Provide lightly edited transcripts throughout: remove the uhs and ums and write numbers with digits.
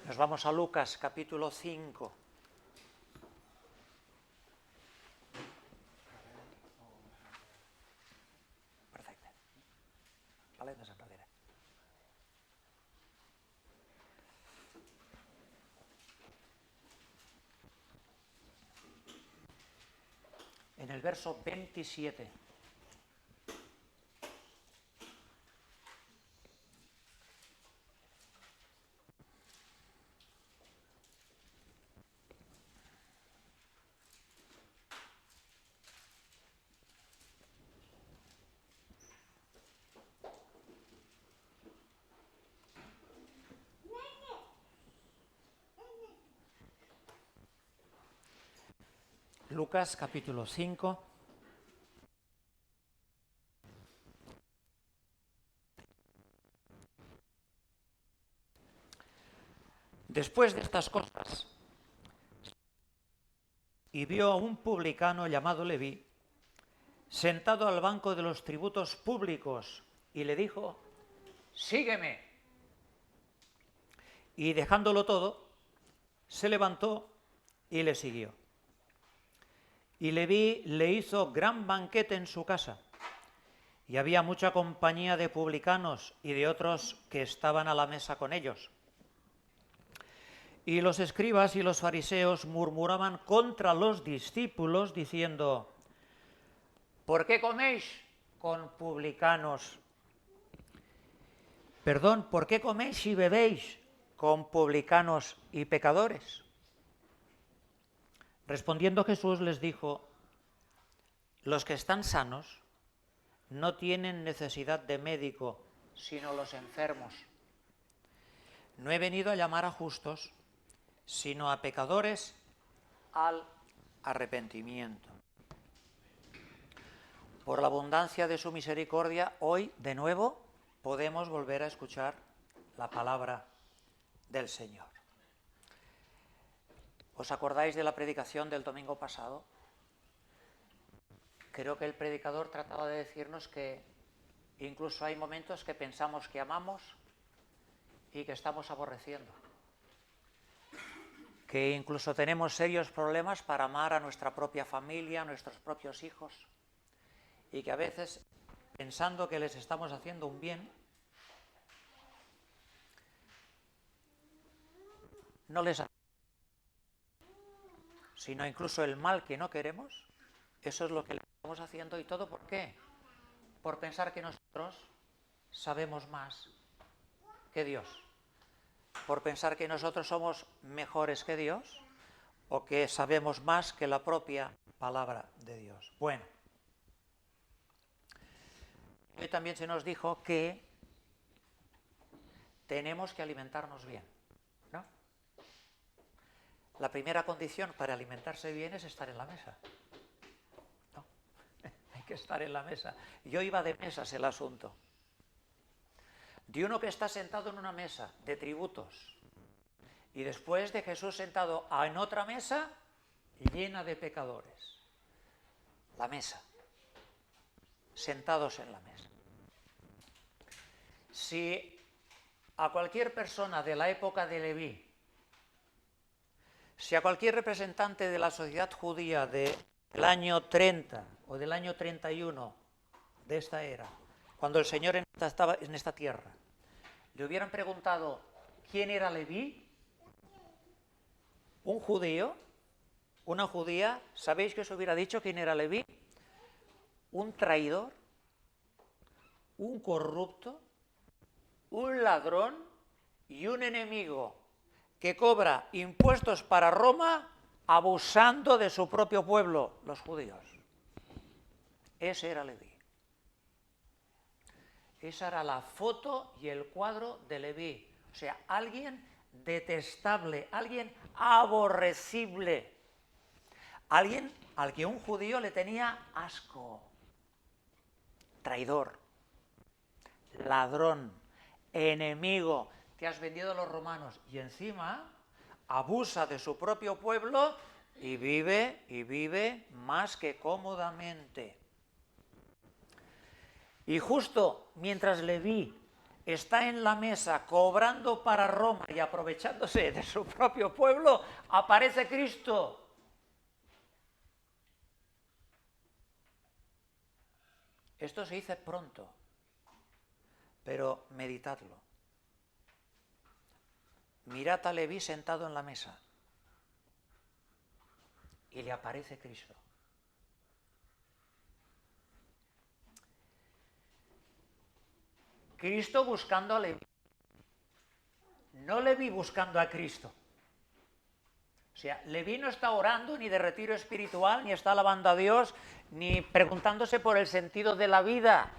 Nos vamos a Lucas, capítulo 5. Perfecte. Vale, més enrere. En el verso 27. Lucas, capítulo 5. Después de estas cosas, y vio a un publicano llamado Leví, sentado al banco de los tributos públicos, y le dijo: sígueme. Y dejándolo todo, se levantó y le siguió. Y Leví le hizo gran banquete en su casa, y había mucha compañía de publicanos y de otros que estaban a la mesa con ellos. Y los escribas y los fariseos murmuraban contra los discípulos, diciendo: ¿por qué coméis con publicanos? Perdón, ¿por qué coméis y bebéis con publicanos y pecadores? Respondiendo Jesús les dijo: los que están sanos no tienen necesidad de médico, sino los enfermos. No he venido a llamar a justos, sino a pecadores al arrepentimiento. Por la abundancia de su misericordia, hoy de nuevo podemos volver a escuchar la palabra del Señor. ¿Os acordáis de la predicación del domingo pasado? Creo que el predicador trataba de decirnos que incluso hay momentos que pensamos que amamos y que estamos aborreciendo. Que incluso tenemos serios problemas para amar a nuestra propia familia, a nuestros propios hijos, y que a veces, pensando que les estamos haciendo un bien, no les hacemos, sino incluso el mal que no queremos. Eso es lo que le estamos haciendo. ¿Y todo por qué? Por pensar que nosotros sabemos más que Dios. Por pensar que nosotros somos mejores que Dios o que sabemos más que la propia palabra de Dios. Bueno, hoy también se nos dijo que tenemos que alimentarnos bien, ¿no? La primera condición para alimentarse bien es estar en la mesa. ¿No? Hay que estar en la mesa. Yo iba de mesas el asunto. De uno que está sentado en una mesa de tributos y después de Jesús sentado en otra mesa llena de pecadores. La mesa. Sentados en la mesa. Si a cualquier persona de la época de Leví, si a cualquier representante de la sociedad judía del año 30 o del año 31 de esta era, cuando el Señor estaba en esta tierra, le hubieran preguntado quién era Leví, un judío, una judía, ¿sabéis que os hubiera dicho quién era Leví? Un traidor, un corrupto, un ladrón y un enemigo que cobra impuestos para Roma abusando de su propio pueblo, los judíos. Ese era Leví. Esa era la foto y el cuadro de Leví. O sea, alguien detestable, alguien aborrecible, alguien al que un judío le tenía asco, traidor, ladrón, enemigo, te has vendido a los romanos y encima abusa de su propio pueblo y vive más que cómodamente. Y justo mientras Leví está en la mesa cobrando para Roma y aprovechándose de su propio pueblo, aparece Cristo. Esto se dice pronto, pero meditadlo. Mirad a Leví sentado en la mesa y le aparece Cristo. Cristo buscando a Leví. No Leví buscando a Cristo. O sea, Leví no está orando ni de retiro espiritual, ni está alabando a Dios, ni preguntándose por el sentido de la vida.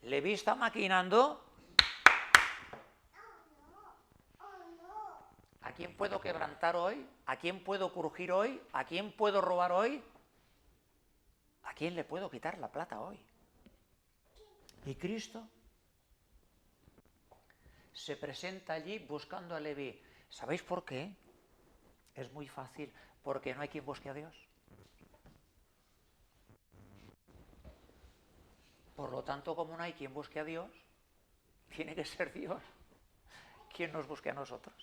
Leví está maquinando. ¿A quién puedo quebrantar hoy? ¿A quién puedo crujir hoy? ¿A quién puedo robar hoy? ¿A quién le puedo quitar la plata hoy? Y Cristo se presenta allí buscando a Leví. ¿Sabéis por qué? Es muy fácil, porque no hay quien busque a Dios. Por lo tanto, como no hay quien busque a Dios, tiene que ser Dios quien nos busque a nosotros.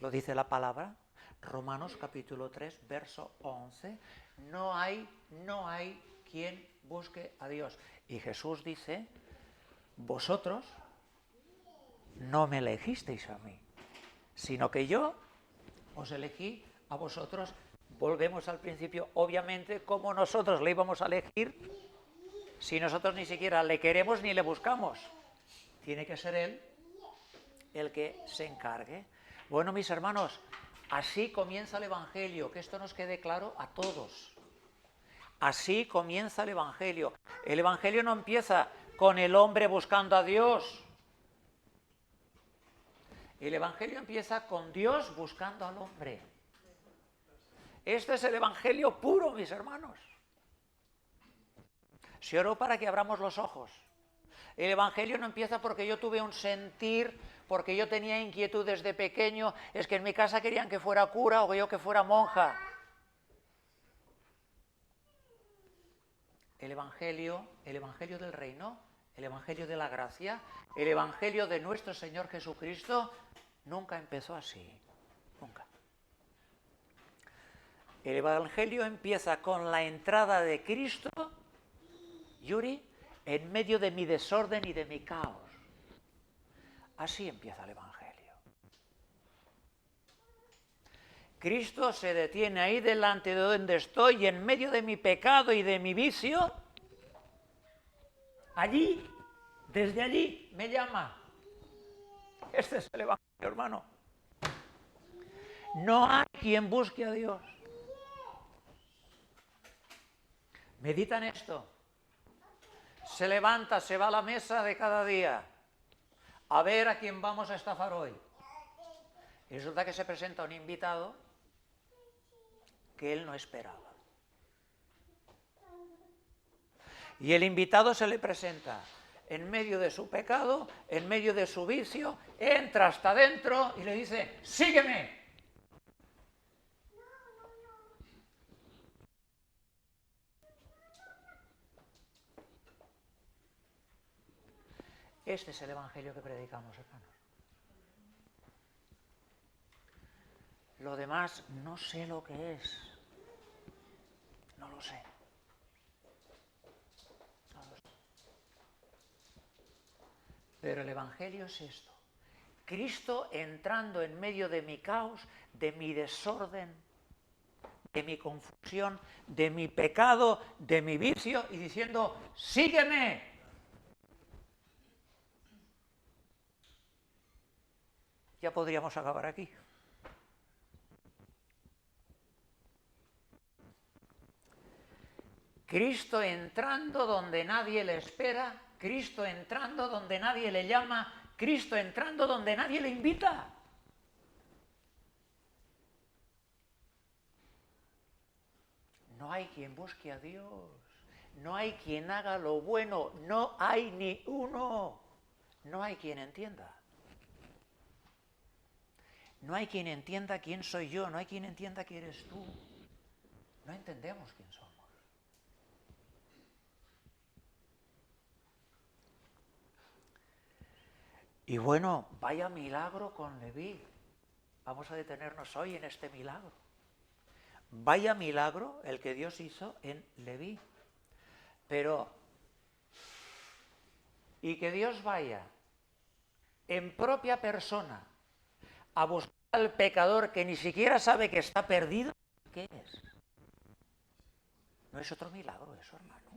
Lo dice la palabra, Romanos capítulo 3, verso 11. No hay quien busque a Dios. Y Jesús dice, vosotros no me elegisteis a mí, sino que yo os elegí a vosotros. Volvemos al principio, obviamente, ¿cómo nosotros le íbamos a elegir si nosotros ni siquiera le queremos ni le buscamos? Tiene que ser Él el que se encargue. Bueno, mis hermanos, así comienza el Evangelio, que esto nos quede claro a todos. Así comienza el Evangelio. El Evangelio no empieza con el hombre buscando a Dios. El Evangelio empieza con Dios buscando al hombre. Este es el Evangelio puro, mis hermanos. Se oró para que abramos los ojos. El Evangelio no empieza porque yo tuve un sentir, porque yo tenía inquietud desde pequeño, es que en mi casa querían que fuera cura o yo que fuera monja. El Evangelio del reino, el Evangelio de la gracia, el Evangelio de nuestro Señor Jesucristo, nunca empezó así, nunca. El Evangelio empieza con la entrada de Cristo, Yuri, en medio de mi desorden y de mi caos. Así empieza el Evangelio. Cristo se detiene ahí delante de donde estoy y en medio de mi pecado y de mi vicio, allí, desde allí, me llama. Este es el Evangelio, hermano. No hay quien busque a Dios. Medita en esto. Se levanta, se va a la mesa de cada día. A ver a quién vamos a estafar hoy. Y resulta que se presenta un invitado que él no esperaba. Y el invitado se le presenta en medio de su pecado, en medio de su vicio, entra hasta dentro y le dice, sígueme. Este es el Evangelio que predicamos, hermanos. Lo demás no sé lo que es. No lo sé. No lo sé. Pero el Evangelio es esto. Cristo entrando en medio de mi caos, de mi desorden, de mi confusión, de mi pecado, de mi vicio y diciendo, sígueme. Ya podríamos acabar aquí. Cristo entrando donde nadie le espera, Cristo entrando donde nadie le llama, Cristo entrando donde nadie le invita. No hay quien busque a Dios, no hay quien haga lo bueno, no hay ni uno, no hay quien entienda. No hay quien entienda quién soy yo, no hay quien entienda quién eres tú. No entendemos quién somos. Y bueno, vaya milagro con Leví. Vamos a detenernos hoy en este milagro. Vaya milagro el que Dios hizo en Leví. Pero, y que Dios vaya en propia persona a buscar al pecador que ni siquiera sabe que está perdido, ¿qué es? ¿No es otro milagro eso, hermano?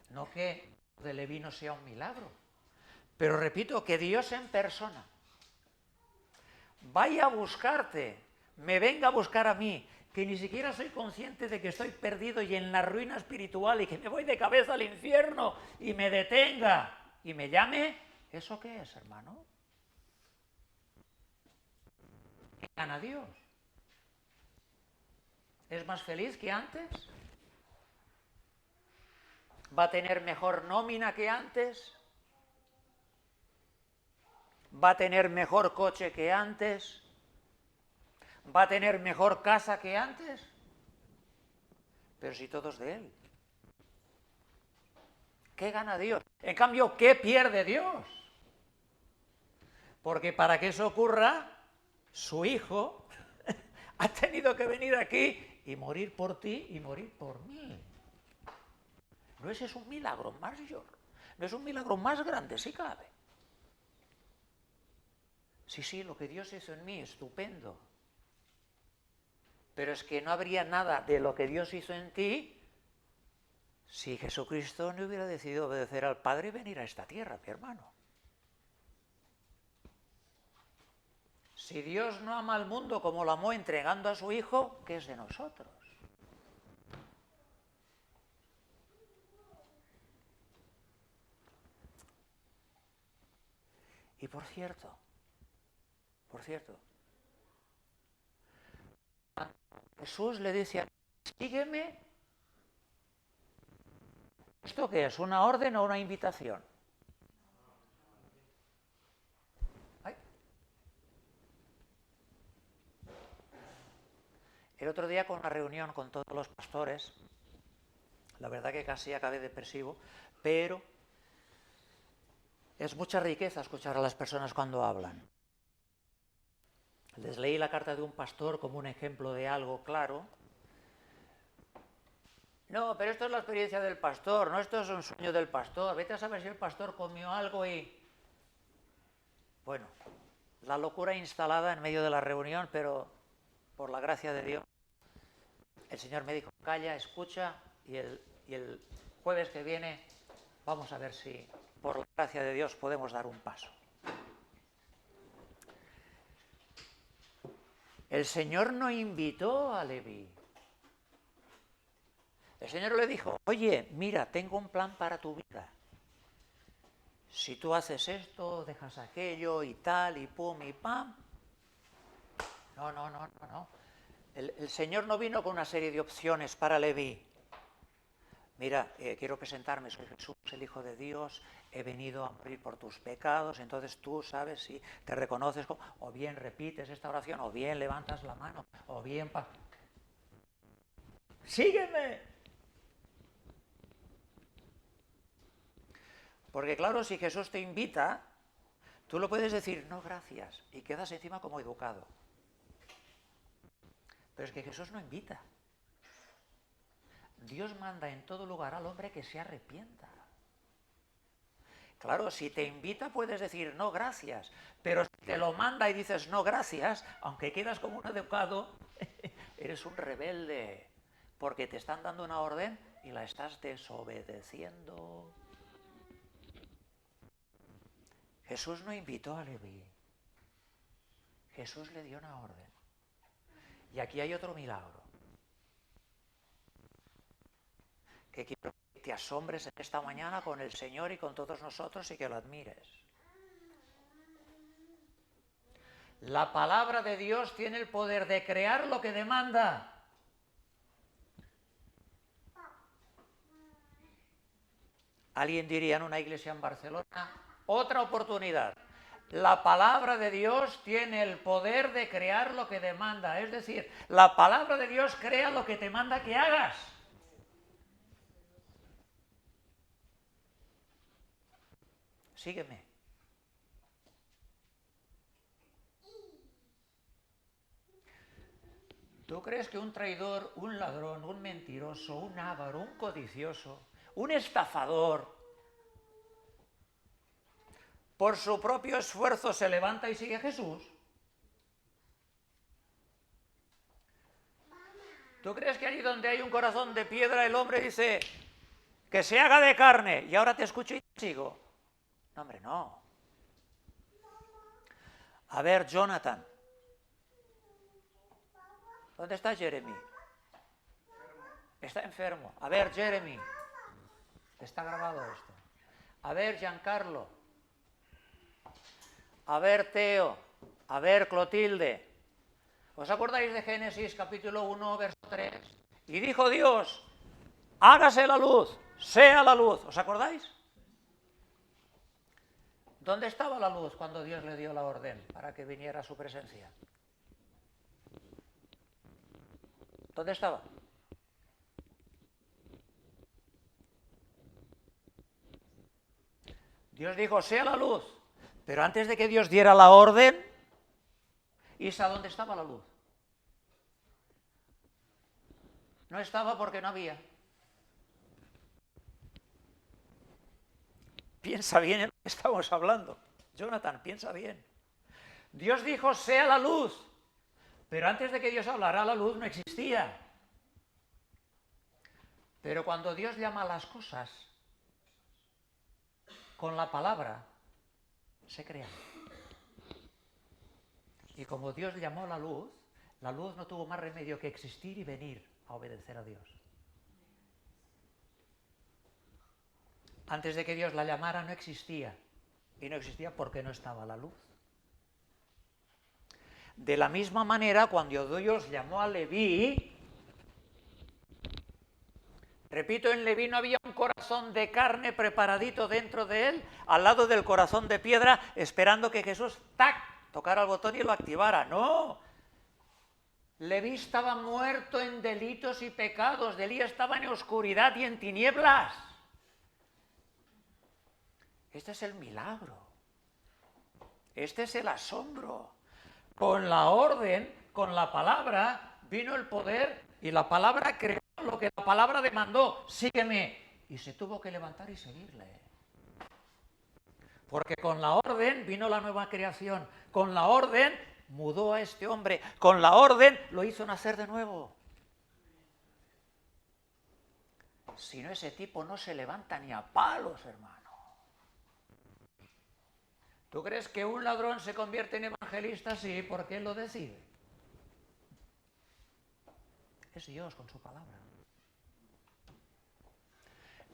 No que de Leví no sea un milagro, pero repito, que Dios en persona vaya a buscarte, me venga a buscar a mí, que ni siquiera soy consciente de que estoy perdido y en la ruina espiritual y que me voy de cabeza al infierno y me detenga y me llame, ¿eso qué es, hermano? ¿Qué gana Dios? ¿Es más feliz que antes? ¿Va a tener mejor nómina que antes? ¿Va a tener mejor coche que antes? ¿Va a tener mejor casa que antes? Pero si todo es de Él. ¿Qué gana Dios? En cambio, ¿qué pierde Dios? Porque para que eso ocurra, su Hijo ha tenido que venir aquí y morir por ti y morir por mí. ¿No ese es un milagro mayor? ¿No es un milagro más grande, si cabe? Sí, lo que Dios hizo en mí, estupendo. Pero es que no habría nada de lo que Dios hizo en ti si Jesucristo no hubiera decidido obedecer al Padre y venir a esta tierra, mi hermano. Si Dios no ama al mundo como lo amó entregando a su Hijo, ¿qué es de nosotros? Y por cierto, Jesús le dice, sígueme. ¿Esto qué es? ¿Una orden o una invitación? Ay. El otro día con la reunión con todos los pastores, la verdad que casi acabé depresivo, pero es mucha riqueza escuchar a las personas cuando hablan. Les leí la carta de un pastor como un ejemplo de algo claro. No, pero esto es la experiencia del pastor, no esto es un sueño del pastor. Vete a saber si el pastor comió algo y... Bueno, la locura instalada en medio de la reunión, pero por la gracia de Dios, el Señor me dijo, calla, escucha, y el jueves que viene vamos a ver si por la gracia de Dios podemos dar un paso. El Señor no invitó a Leví. El Señor le dijo, oye, mira, tengo un plan para tu vida. Si tú haces esto, dejas aquello y tal, y pum, y pam. No. El Señor no vino con una serie de opciones para Leví. Mira, quiero presentarme, soy Jesús, el Hijo de Dios, he venido a morir por tus pecados, entonces tú sabes si te reconoces, o bien repites esta oración, o bien levantas la mano, o bien... ¡Sígueme! Porque claro, si Jesús te invita, tú lo puedes decir, no, gracias, y quedas encima como educado. Pero es que Jesús no invita. Dios manda en todo lugar al hombre que se arrepienta. Claro, si te invita puedes decir no gracias, pero si te lo manda y dices no gracias, aunque quedas como un educado, eres un rebelde, porque te están dando una orden y la estás desobedeciendo. Jesús no invitó a Leví, Jesús le dio una orden. Y aquí hay otro milagro, que quiero que te asombres en esta mañana con el Señor y con todos nosotros y que lo admires. La palabra de Dios tiene el poder de crear lo que demanda. Alguien diría en una iglesia en Barcelona, otra oportunidad. La palabra de Dios tiene el poder de crear lo que demanda. Es decir, la palabra de Dios crea lo que te manda que hagas. sígueme. ¿Tú crees que un traidor, un ladrón, un mentiroso, un avaro, un codicioso, un estafador, por su propio esfuerzo se levanta y sigue a Jesús? ¿Tú crees que allí donde hay un corazón de piedra el hombre dice que se haga de carne y ahora te escucho y te sigo? No, hombre, no. A ver, Jonathan. ¿Dónde está Jeremy? Está enfermo. A ver, Jeremy. Está grabado esto. A ver, Giancarlo. A ver, Teo. A ver, Clotilde. ¿Os acordáis de Génesis capítulo 1, verso 3? Y dijo Dios, hágase la luz, sea la luz. ¿Os acordáis? ¿Dónde estaba la luz cuando Dios le dio la orden para que viniera a su presencia? ¿Dónde estaba? Dios dijo, sea la luz. Pero antes de que Dios diera la orden, Isa, ¿dónde estaba la luz? No estaba porque no había. Piensa bien en lo que estamos hablando. Jonathan, piensa bien. Dios dijo, sea la luz. Pero antes de que Dios hablara, la luz no existía. Pero cuando Dios llama a las cosas con la palabra, se crean. Y como Dios llamó la luz no tuvo más remedio que existir y venir a obedecer a Dios. Antes de que Dios la llamara no existía. Y no existía porque no estaba la luz. De la misma manera, cuando Dios llamó a Leví, repito, en Leví no había un corazón de carne preparadito dentro de él, al lado del corazón de piedra, esperando que Jesús, ¡tac!, tocara el botón y lo activara. ¡No! Leví estaba muerto en delitos y pecados. Leví estaba en oscuridad y en tinieblas. Este es el milagro. Este es el asombro. Con la orden, con la palabra, vino el poder y la palabra creó lo que la palabra demandó. Sígueme. Y se tuvo que levantar y seguirle. Porque con la orden vino la nueva creación. Con la orden mudó a este hombre. Con la orden lo hizo nacer de nuevo. Si no, ese tipo no se levanta ni a palos, hermano. ¿Tú crees que un ladrón se convierte en evangelista? Sí, porque él lo decide. Es Dios con su palabra.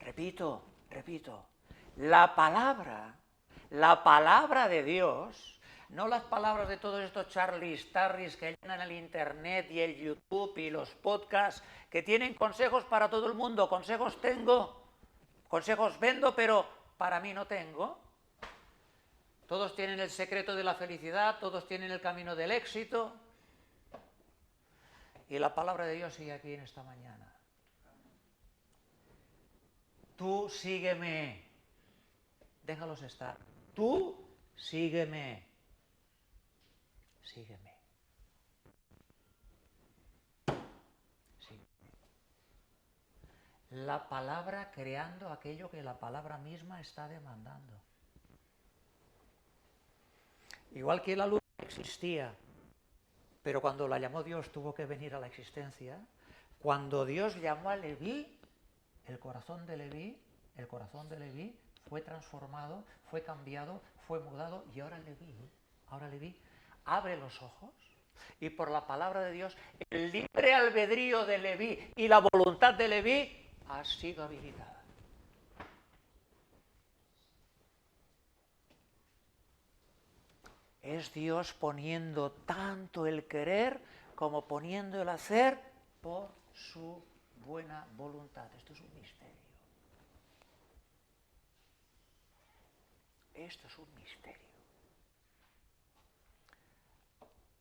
Repito, la palabra de Dios, no las palabras de todos estos charlis tarris que llenan el internet y el YouTube y los podcasts, que tienen consejos para todo el mundo. Consejos tengo, consejos vendo, pero para mí no tengo. Todos tienen el secreto de la felicidad, todos tienen el camino del éxito. Y la palabra de Dios sigue aquí en esta mañana. Tú sígueme. Déjalos estar. Tú sígueme. Sígueme. Sígueme. La palabra creando aquello que la palabra misma está demandando. Igual que la luz existía, pero cuando la llamó Dios tuvo que venir a la existencia. Cuando Dios llamó a Leví, el corazón de Leví fue transformado, fue cambiado, fue mudado, y ahora Leví abre los ojos y por la palabra de Dios, el libre albedrío de Leví y la voluntad de Leví ha sido habilitada. Es Dios poniendo tanto el querer como poniendo el hacer por su buena voluntad. Esto es un misterio. Esto es un misterio.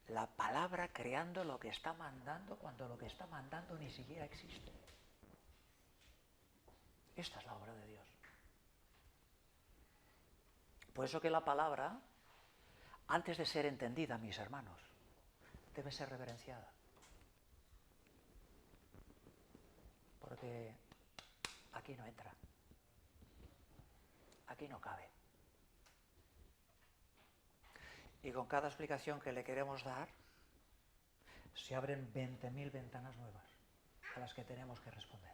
La palabra creando lo que está mandando cuando lo que está mandando ni siquiera existe. Esta es la obra de Dios. Por eso que la palabra, antes de ser entendida, mis hermanos, debe ser reverenciada. Porque aquí no entra. Aquí no cabe. Y con cada explicación que le queremos dar, se abren 20.000 ventanas nuevas a las que tenemos que responder.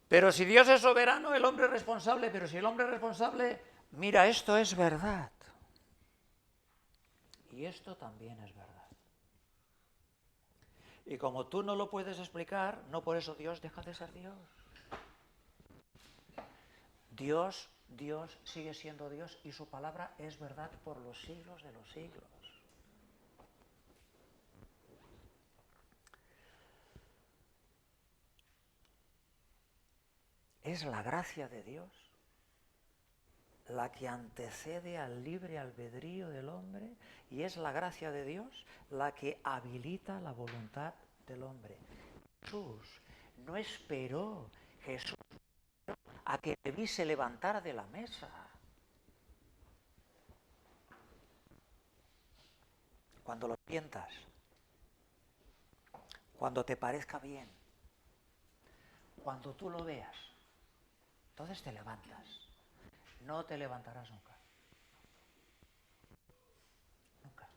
Pero si Dios es soberano, el hombre es responsable. Pero si el hombre es responsable, mira, esto es verdad. Y esto también es verdad. Y como tú no lo puedes explicar, no por eso Dios deja de ser Dios. Dios sigue siendo Dios y su palabra es verdad por los siglos de los siglos. Es la gracia de Dios la que antecede al libre albedrío del hombre y es la gracia de Dios la que habilita la voluntad del hombre. Jesús no esperó a que Leví se levantara de la mesa. Cuando lo sientas, cuando te parezca bien, cuando tú lo veas, entonces te levantas. No te levantarás nunca. Nunca.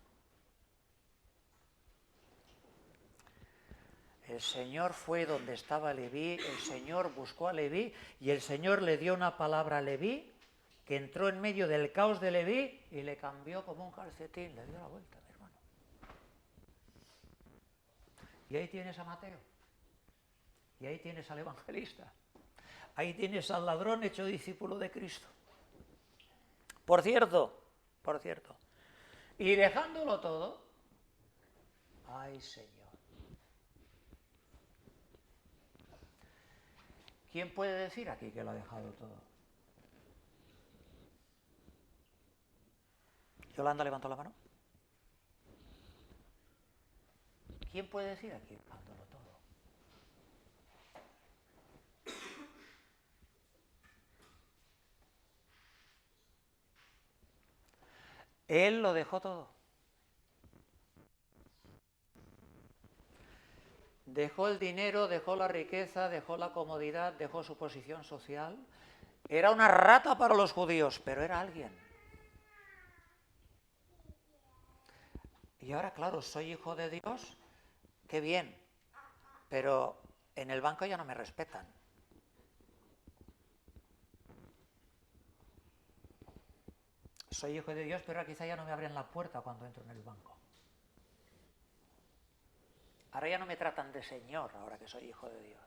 El Señor fue donde estaba Leví, el Señor buscó a Leví y el Señor le dio una palabra a Leví que entró en medio del caos de Leví y le cambió como un calcetín, le dio la vuelta, mi hermano. Y ahí tienes a Mateo. Y ahí tienes al evangelista. Ahí tienes al ladrón hecho discípulo de Cristo. Por cierto, y dejándolo todo, ay Señor. ¿Quién puede decir aquí que lo ha dejado todo? Yolanda levantó la mano. ¿Quién puede decir aquí dejándolo todo? Él lo dejó todo. Dejó el dinero, dejó la riqueza, dejó la comodidad, dejó su posición social. Era una rata para los judíos, pero era alguien. Y ahora, claro, soy hijo de Dios, qué bien, pero en el banco ya no me respetan. Soy hijo de Dios, pero ahora quizá ya no me abren la puerta cuando entro en el banco. Ahora ya no me tratan de señor, ahora que soy hijo de Dios.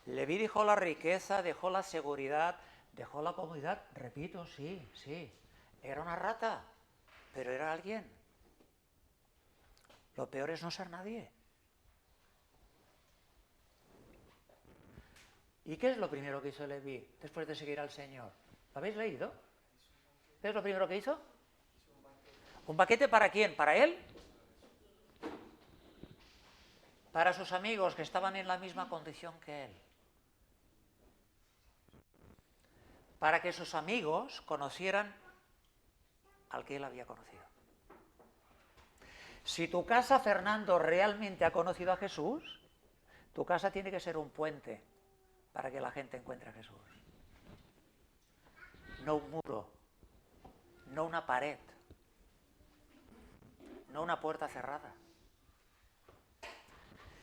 Leví dejó la riqueza, dejó la seguridad, dejó la comodidad. Repito, sí. Era una rata, pero era alguien. Lo peor es no ser nadie. ¿Y qué es lo primero que hizo Leví después de seguir al Señor? ¿Lo habéis leído? ¿Qué es lo primero que hizo? ¿Un banquete para quién? ¿Para él? Para sus amigos que estaban en la misma condición que él. Para que sus amigos conocieran al que él había conocido. Si tu casa, Fernando, realmente ha conocido a Jesús, tu casa tiene que ser un puente para que la gente encuentre a Jesús. No un muro, no una pared, no una puerta cerrada.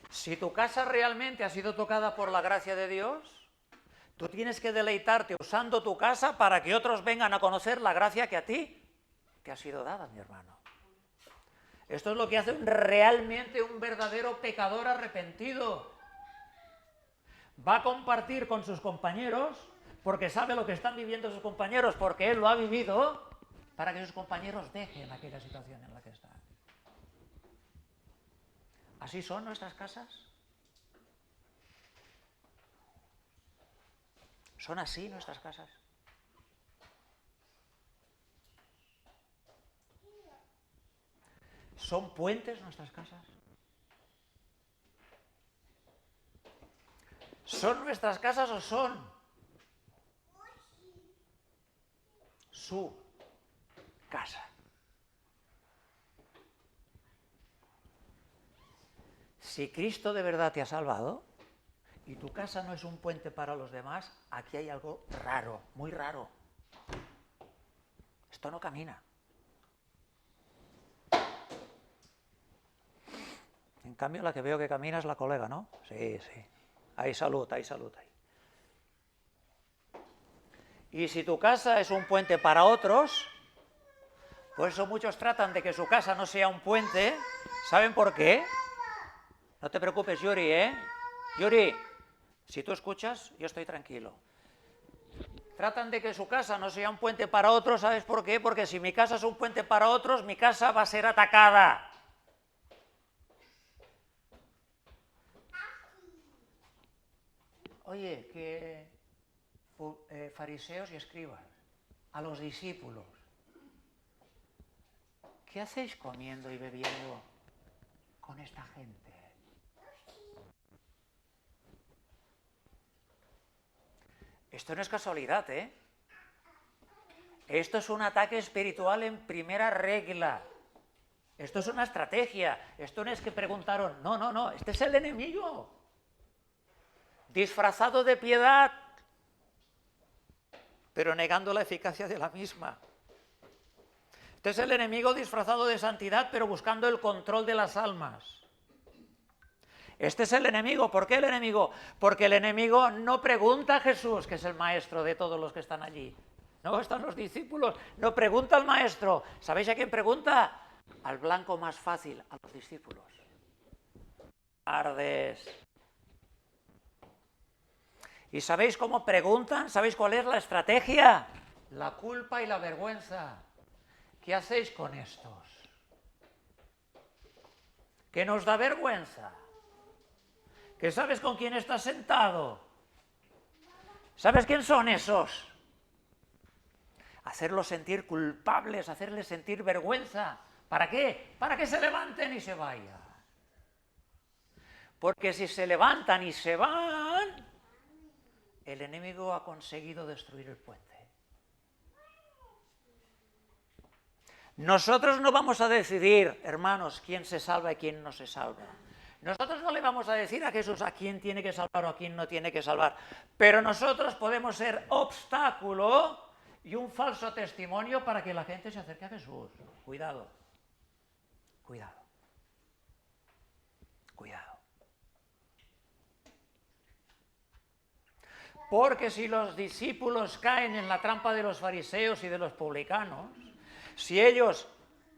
Si tu casa realmente ha sido tocada por la gracia de Dios, tú tienes que deleitarte usando tu casa para que otros vengan a conocer la gracia que a ti te ha sido dada, mi hermano. Esto es lo que hace realmente un verdadero pecador arrepentido. Va a compartir con sus compañeros porque sabe lo que están viviendo sus compañeros, porque él lo ha vivido, para que sus compañeros dejen aquella situación en la que están. ¿Así son nuestras casas? ¿Son así nuestras casas? ¿Son puentes nuestras casas? ¿Son nuestras casas o son su casa? Si Cristo de verdad te ha salvado y tu casa no es un puente para los demás, aquí hay algo raro, muy raro. Esto no camina. En cambio, la que veo que camina es la colega, ¿no? Sí, sí. Hay salud, hay salud ahí. Y si tu casa es un puente para otros, por eso muchos tratan de que su casa no sea un puente. ¿Saben por qué? No te preocupes, Yuri, ¿eh? Yuri, si tú escuchas, yo estoy tranquilo. Tratan de que su casa no sea un puente para otros, ¿sabes por qué? Porque si mi casa es un puente para otros, mi casa va a ser atacada. Oye, que fariseos y escribas, a los discípulos, ¿qué hacéis comiendo y bebiendo con esta gente? Esto no es casualidad, ¿eh? Esto es un ataque espiritual en primera regla. Esto es una estrategia. Esto no es que preguntaron, no, no, no, este es el enemigo. Disfrazado de piedad, pero negando la eficacia de la misma. Este es el enemigo disfrazado de santidad, pero buscando el control de las almas. Este es el enemigo. ¿Por qué el enemigo? Porque el enemigo no pregunta a Jesús, que es el maestro de todos los que están allí. No, están los discípulos. No pregunta al maestro. ¿Sabéis a quién pregunta? Al blanco más fácil, a los discípulos. Ardes. ¿Y sabéis cómo preguntan? ¿Sabéis cuál es la estrategia? La culpa y la vergüenza. ¿Qué hacéis con estos? ¿Que nos da vergüenza? ¿Que sabes con quién estás sentado? ¿Sabes quién son esos? Hacerlos sentir culpables, hacerles sentir vergüenza. ¿Para qué? Para que se levanten y se vayan. Porque si se levantan y se van, el enemigo ha conseguido destruir el puente. Nosotros no vamos a decidir, hermanos, quién se salva y quién no se salva. Nosotros no le vamos a decir a Jesús a quién tiene que salvar o a quién no tiene que salvar. Pero nosotros podemos ser obstáculo y un falso testimonio para que la gente se acerque a Jesús. Cuidado. Cuidado. Cuidado. Porque si los discípulos caen en la trampa de los fariseos y de los publicanos, si ellos,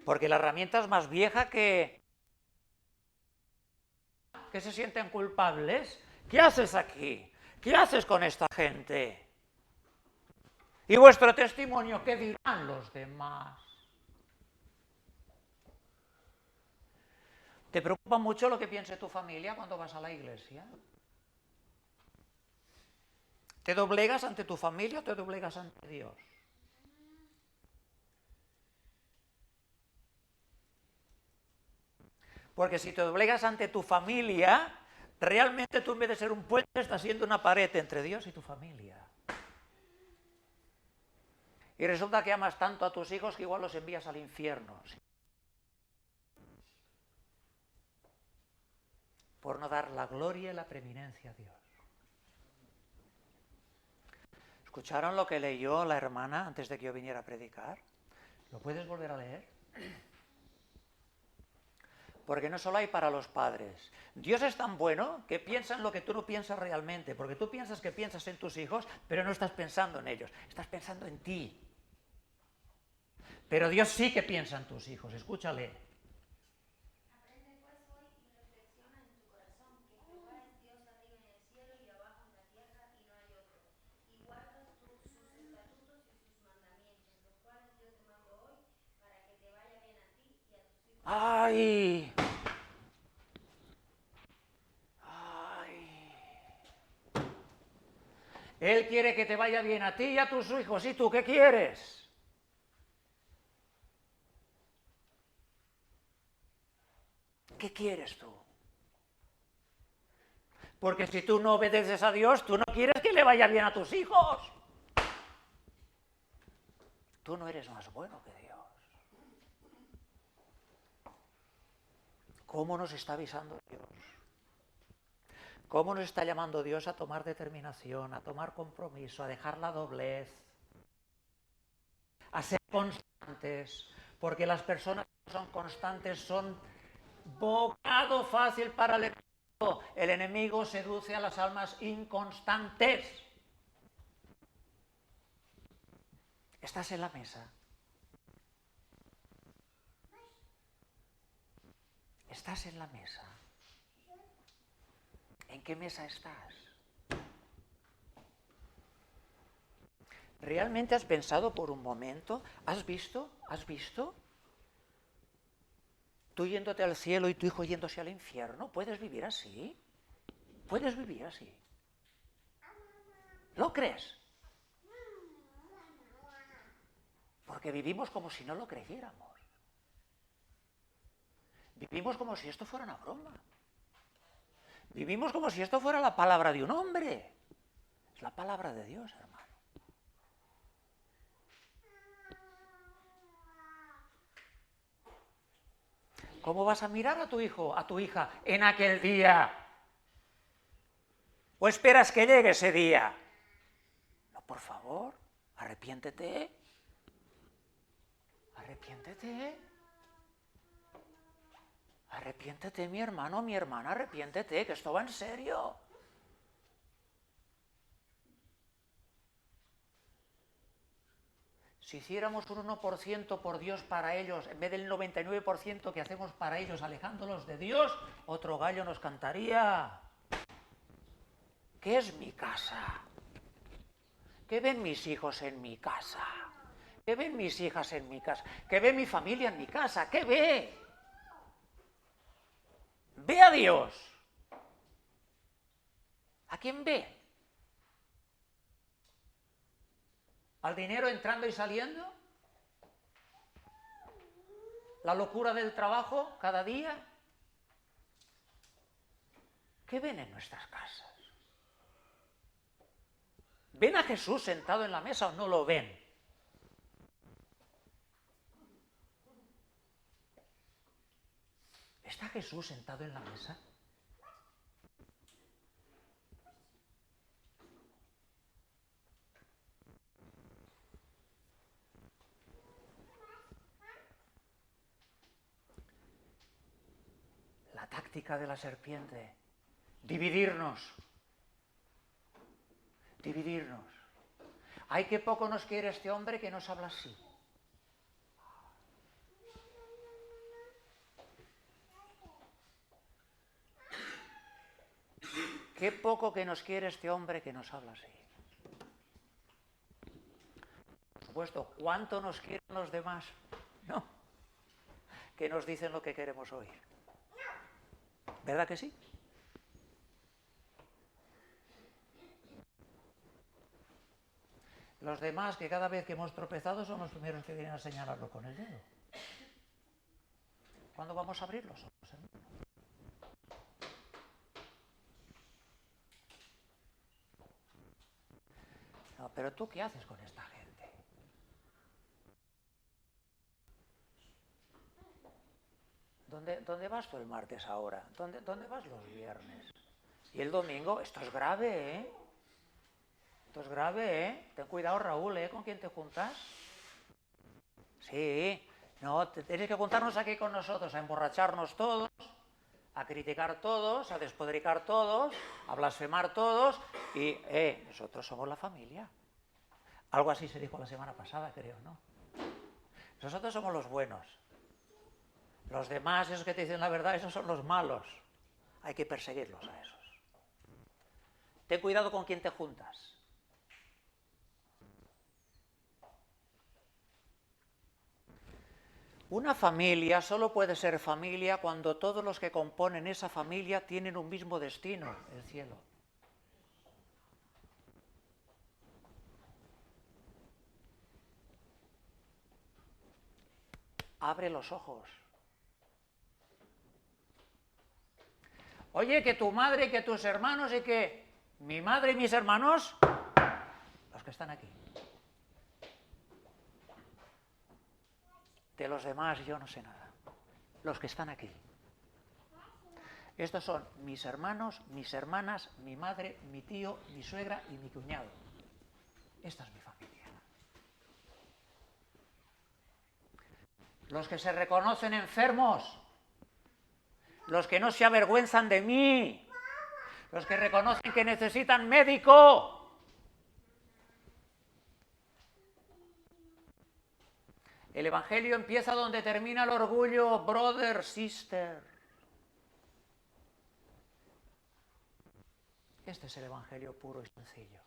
porque la herramienta es más vieja que se sienten culpables, ¿qué haces aquí? ¿Qué haces con esta gente? ¿Y vuestro testimonio qué dirán los demás? ¿Te preocupa mucho lo que piense tu familia cuando vas a la iglesia? ¿Te doblegas ante tu familia o te doblegas ante Dios? Porque si te doblegas ante tu familia, realmente tú en vez de ser un puente estás siendo una pared entre Dios y tu familia. Y resulta que amas tanto a tus hijos que igual los envías al infierno. Por no dar la gloria y la preeminencia a Dios. ¿Escucharon lo que leyó la hermana antes de que yo viniera a predicar? ¿Lo puedes volver a leer? Porque no solo hay para los padres. Dios es tan bueno que piensa en lo que tú no piensas realmente, porque tú piensas que piensas en tus hijos, pero no estás pensando en ellos, estás pensando en ti. Pero Dios sí que piensa en tus hijos, escúchale. Aprende pues hoy y reflexiona en tu corazón que Jehová es Dios arriba en el cielo y abajo en la tierra y no hay otro. Y guardas tú sus estatutos y sus mandamientos, los cuales yo te mando hoy para que te vaya bien a ti y a tus hijos. ¡Ay! ¡Ay! Él quiere que te vaya bien a ti y a tus hijos. ¿Y tú qué quieres? ¿Qué quieres tú? Porque si tú no obedeces a Dios, tú no quieres que le vaya bien a tus hijos. Tú no eres más bueno que Dios. ¿Cómo nos está avisando Dios? ¿Cómo nos está llamando Dios a tomar determinación, a tomar compromiso, a dejar la doblez, a ser constantes? Porque las personas que son constantes son bocado fácil para el enemigo. El enemigo seduce a las almas inconstantes. ¿Estás en la mesa? ¿Estás en la mesa? ¿En qué mesa estás? ¿Realmente has pensado por un momento? ¿Has visto? ¿Has visto? Tú yéndote al cielo y tu hijo yéndose al infierno. ¿Puedes vivir así? ¿Puedes vivir así? ¿Lo crees? Porque vivimos como si no lo creyéramos. Vivimos como si esto fuera una broma. Vivimos como si esto fuera la palabra de un hombre. Es la palabra de Dios, hermano. ¿Cómo vas a mirar a tu hijo, a tu hija en aquel día? ¿O esperas que llegue ese día? No, por favor, arrepiéntete. Arrepiéntete. Arrepiéntete, mi hermano, mi hermana, arrepiéntete, que esto va en serio. Si hiciéramos un 1% por Dios para ellos, en vez del 99% que hacemos para ellos, alejándolos de Dios, otro gallo nos cantaría. ¿Qué es mi casa? ¿Qué ven mis hijos en mi casa? ¿Qué ven mis hijas en mi casa? ¿Qué ve mi familia en mi casa? ¿Qué ve? Ve a Dios. ¿A quién ve? ¿Al dinero entrando y saliendo? ¿La locura del trabajo cada día? ¿Qué ven en nuestras casas? ¿Ven a Jesús sentado en la mesa o no lo ven? ¿Está Jesús sentado en la mesa? La táctica de la serpiente, dividirnos. Dividirnos. Ay, qué poco nos quiere este hombre que nos habla así. Qué poco que nos quiere este hombre que nos habla así. Por supuesto, ¿cuánto nos quieren los demás? No. Que nos dicen lo que queremos oír. ¿Verdad que sí? Los demás, que cada vez que hemos tropezado son los primeros que vienen a señalarlo con el dedo. ¿Cuándo vamos a abrir los ojos, hermano? No, pero ¿tú qué haces con esta gente? ¿Dónde vas tú el martes ahora? ¿Dónde vas los viernes? Y el domingo, esto es grave, ¿eh? Esto es grave, ¿eh? Ten cuidado, Raúl, ¿eh? ¿Con quién te juntas? Sí, no, tienes que juntarnos aquí con nosotros, a emborracharnos todos, a criticar todos, a despodricar todos, a blasfemar todos y, nosotros somos la familia. Algo así se dijo la semana pasada, creo, ¿no? Nosotros somos los buenos. Los demás, esos que te dicen la verdad, esos son los malos. Hay que perseguirlos a esos. Ten cuidado con quién te juntas. Una familia solo puede ser familia cuando todos los que componen esa familia tienen un mismo destino, el cielo. Abre los ojos. Oye, que tu madre, que tus hermanos y que mi madre y mis hermanos, los que están aquí. De los demás yo no sé nada. Los que están aquí. Estos son mis hermanos, mis hermanas, mi madre, mi tío, mi suegra y mi cuñado. Esta es mi familia. Los que se reconocen enfermos, los que no se avergüenzan de mí, los que reconocen que necesitan médico. El Evangelio empieza donde termina el orgullo, brother, sister. Este es el Evangelio puro y sencillo.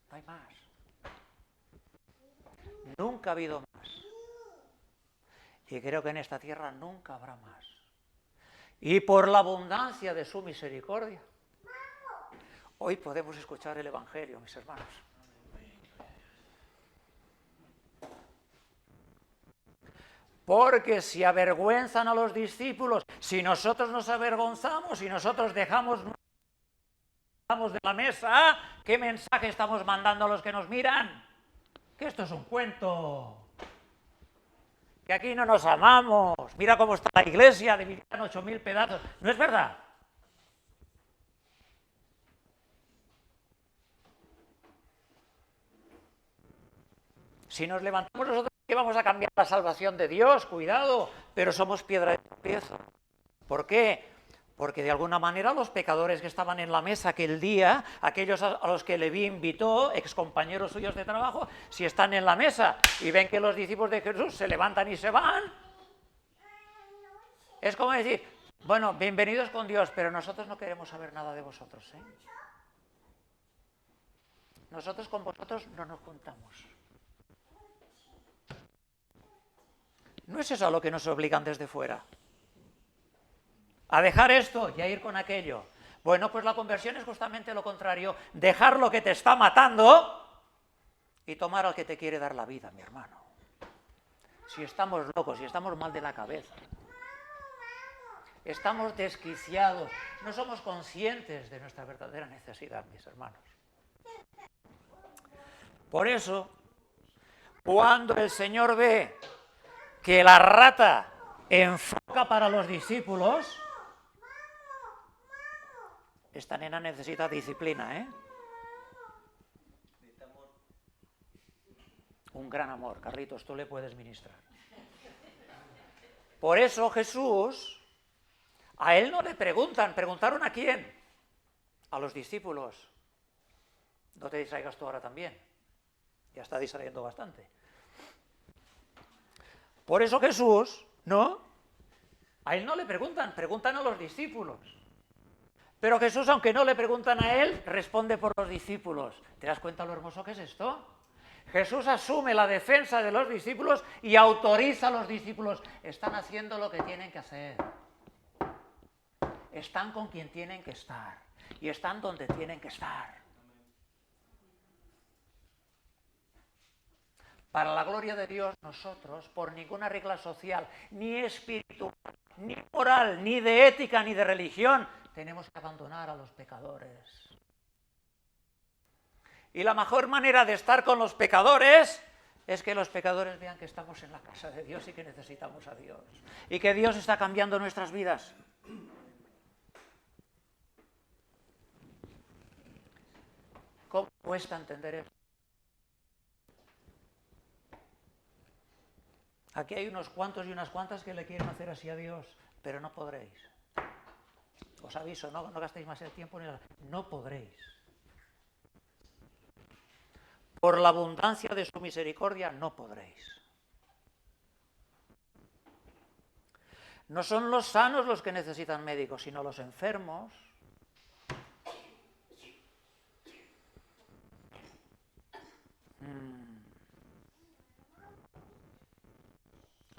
No hay más. Nunca ha habido más. Y creo que en esta tierra nunca habrá más. Y por la abundancia de su misericordia, hoy podemos escuchar el Evangelio, mis hermanos. Porque si avergüenzan a los discípulos, si nosotros nos avergonzamos, si nosotros dejamos de la mesa, ¿qué mensaje estamos mandando a los que nos miran? Que esto es un cuento. Que aquí no nos amamos. Mira cómo está la iglesia, dividida en 8.000 pedazos. ¿No es verdad? Si nos levantamos nosotros, ¿qué vamos a cambiar la salvación de Dios? Cuidado, pero somos piedra de tropiezo. ¿Por qué? Porque de alguna manera los pecadores que estaban en la mesa aquel día, aquellos a los que Leví invitó, excompañeros suyos de trabajo, si están en la mesa y ven que los discípulos de Jesús se levantan y se van, es como decir, bueno, bienvenidos con Dios, pero nosotros no queremos saber nada de vosotros, ¿eh? Nosotros con vosotros no nos juntamos. No es eso a lo que nos obligan desde fuera. A dejar esto y a ir con aquello. Bueno, pues la conversión es justamente lo contrario. Dejar lo que te está matando y tomar al que te quiere dar la vida, mi hermano. Si estamos locos, si estamos mal de la cabeza, estamos desquiciados, no somos conscientes de nuestra verdadera necesidad, mis hermanos. Por eso, cuando el Señor ve que la rata enfoca para los discípulos, esta nena necesita disciplina, ¿eh? Un gran amor, Carlitos, tú le puedes ministrar. Por eso Jesús, a él no le preguntan, ¿preguntaron a quién? A los discípulos. No te distraigas tú ahora también, ya está distrayendo bastante. Por eso Jesús, ¿no? A él no le preguntan, preguntan a los discípulos. Pero Jesús, aunque no le preguntan a él, responde por los discípulos. ¿Te das cuenta lo hermoso que es esto? Jesús asume la defensa de los discípulos y autoriza a los discípulos. Están haciendo lo que tienen que hacer. Están con quien tienen que estar. Y están donde tienen que estar. Para la gloria de Dios, nosotros, por ninguna regla social, ni espiritual, ni moral, ni de ética, ni de religión, tenemos que abandonar a los pecadores. Y la mejor manera de estar con los pecadores es que los pecadores vean que estamos en la casa de Dios y que necesitamos a Dios. Y que Dios está cambiando nuestras vidas. ¿Cómo cuesta entender esto? Aquí hay unos cuantos y unas cuantas que le quieren hacer así a Dios, pero no podréis. Os aviso, no gastéis más el tiempo ni nada. No podréis. Por la abundancia de su misericordia, no podréis. No son los sanos los que necesitan médicos, sino los enfermos.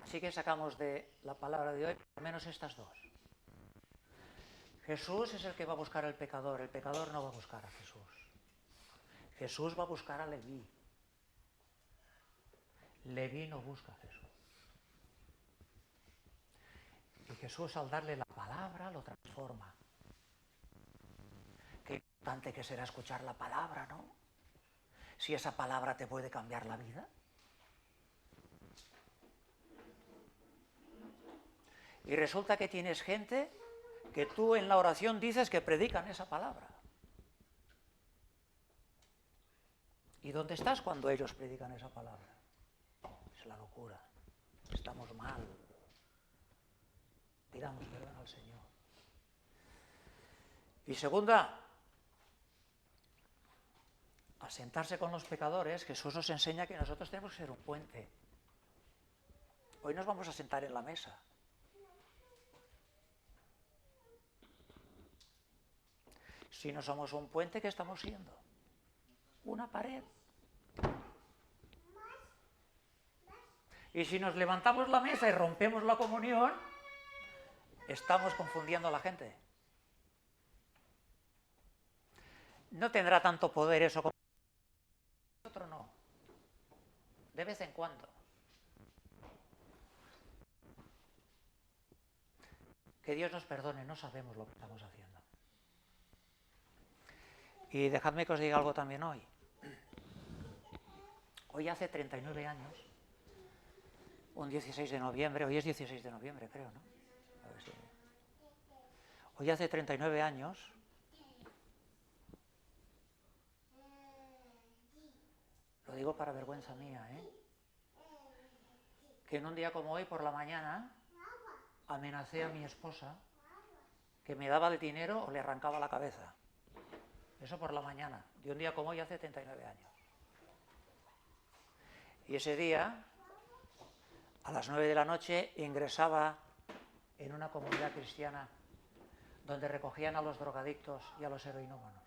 Así que sacamos de la palabra de hoy al menos estas dos. Jesús es el que va a buscar al pecador. El pecador no va a buscar a Jesús. Jesús va a buscar a Leví. Leví no busca a Jesús. Y Jesús, al darle la palabra, lo transforma. Qué importante que será escuchar la palabra, ¿no? Si esa palabra te puede cambiar la vida. Y resulta que tienes gente que tú en la oración dices que predican esa palabra. ¿Y dónde estás cuando ellos predican esa palabra? Es la locura. Estamos mal. Pidamos perdón al Señor. Y segunda, al sentarse con los pecadores, Jesús nos enseña que nosotros tenemos que ser un puente. Hoy nos vamos a sentar en la mesa. Si no somos un puente, ¿qué estamos siendo? Una pared. Y si nos levantamos la mesa y rompemos la comunión, estamos confundiendo a la gente. No tendrá tanto poder eso como otro, no. De vez en cuando. Que Dios nos perdone, no sabemos lo que estamos haciendo. Y dejadme que os diga algo también hoy. Hoy hace 39 años, un 16 de noviembre, hoy es 16 de noviembre, creo, ¿no? A ver si... Hoy hace 39 años, lo digo para vergüenza mía, que en un día como hoy, por la mañana, amenacé a mi esposa que me daba el dinero o le arrancaba la cabeza. Eso por la mañana, de un día como hoy hace 39 años. Y ese día, a las 9 de la noche, ingresaba en una comunidad cristiana donde recogían a los drogadictos y a los heroinómanos.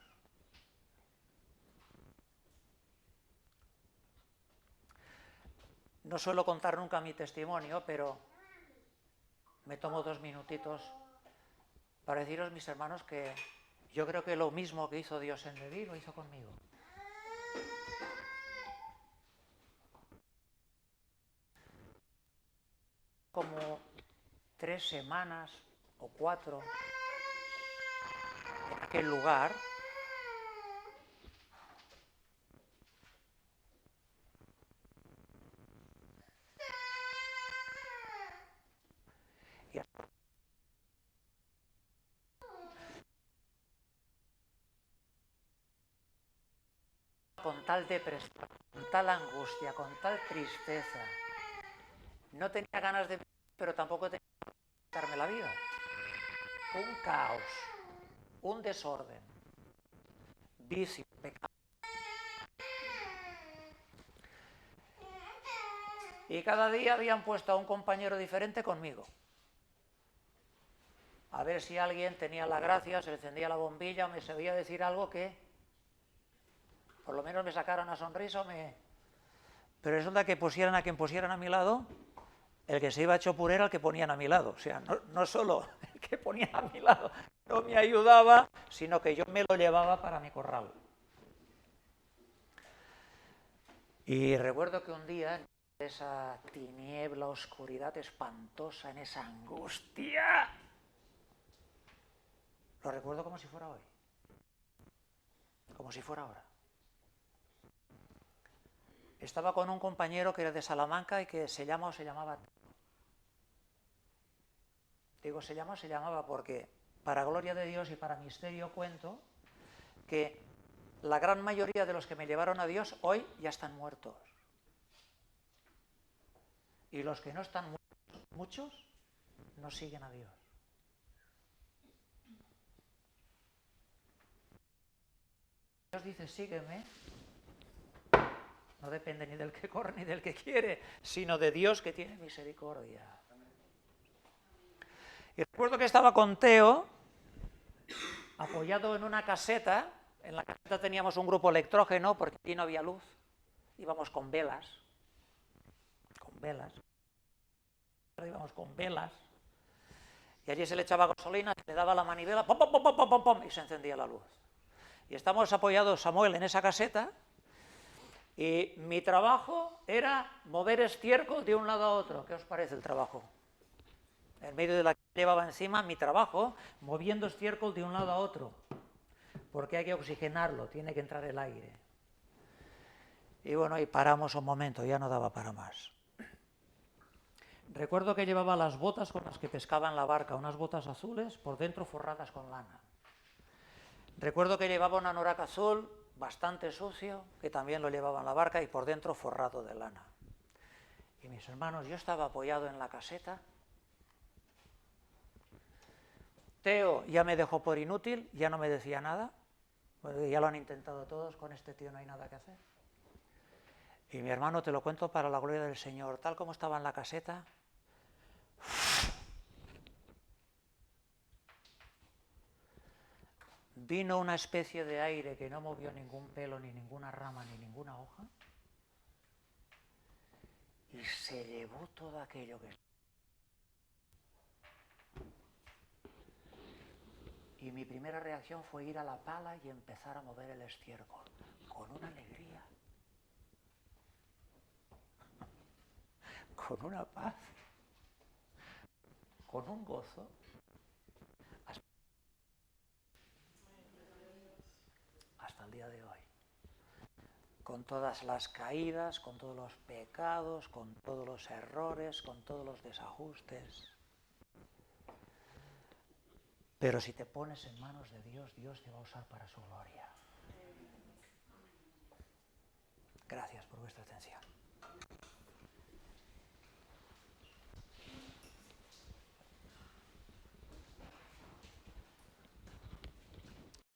No suelo contar nunca mi testimonio, pero me tomo 2 minutitos para deciros, mis hermanos, que yo creo que lo mismo que hizo Dios en Leví lo hizo conmigo. Como 3 semanas o 4 en aquel lugar, y con tal depresión, con tal angustia, con tal tristeza, no tenía ganas de vivir, pero tampoco tenía ganas de quitarme la vida. Un caos, un desorden, vicio, pecado. Y cada día habían puesto a un compañero diferente conmigo. A ver si alguien tenía la gracia, se le encendía la bombilla o me sabía decir algo que por lo menos me sacara una sonrisa o me... Pero resulta que pusieran a quien pusieran a mi lado, el que se iba hecho puré era el que ponían a mi lado. O sea, no solo el que ponía a mi lado no me ayudaba, sino que yo me lo llevaba para mi corral. Y recuerdo que un día, en esa tiniebla, oscuridad espantosa, en esa angustia, lo recuerdo como si fuera hoy, como si fuera ahora. Estaba con un compañero que era de Salamanca y que se llama o se llamaba... Digo se llama o se llamaba porque, para gloria de Dios y para misterio, cuento que la gran mayoría de los que me llevaron a Dios hoy ya están muertos. Y los que no están muertos, muchos, no siguen a Dios. Dios dice, sígueme. No depende ni del que corre ni del que quiere, sino de Dios que tiene misericordia. Y recuerdo que estaba con Teo, apoyado en una caseta. En la caseta teníamos un grupo electrógeno porque aquí no había luz. Íbamos con velas. Íbamos con velas. Y allí se le echaba gasolina, se le daba la manivela, pom, pom, pom, pom, pom, pom, y se encendía la luz. Y estamos apoyados, Samuel, en esa caseta. Y mi trabajo era mover estiércol de un lado a otro. ¿Qué os parece el trabajo? en medio de la que llevaba encima mi trabajo, moviendo estiércol de un lado a otro, porque hay que oxigenarlo, tiene que entrar el aire. Y bueno, y paramos un momento, ya no daba para más. Recuerdo que llevaba las botas con las que pescaba en la barca, unas botas azules, por dentro forradas con lana. Recuerdo que llevaba un anorak azul, bastante sucio, que también lo llevaba en la barca y por dentro forrado de lana. Y mis hermanos, yo estaba apoyado en la caseta. Teo ya me dejó por inútil, ya no me decía nada, porque ya lo han intentado todos, con este tío no hay nada que hacer. Y mi hermano, te lo cuento para la gloria del Señor, tal como estaba en la caseta, vino una especie de aire que no movió ningún pelo, ni ninguna rama, ni ninguna hoja, y se llevó todo aquello que... Y mi primera reacción fue ir a la pala y empezar a mover el estiércol, con una alegría, con una paz, con un gozo, hasta el día de hoy. Con todas las caídas, con todos los pecados, con todos los errores, con todos los desajustes. Pero si te pones en manos de Dios, Dios te va a usar para su gloria. Gracias por vuestra atención.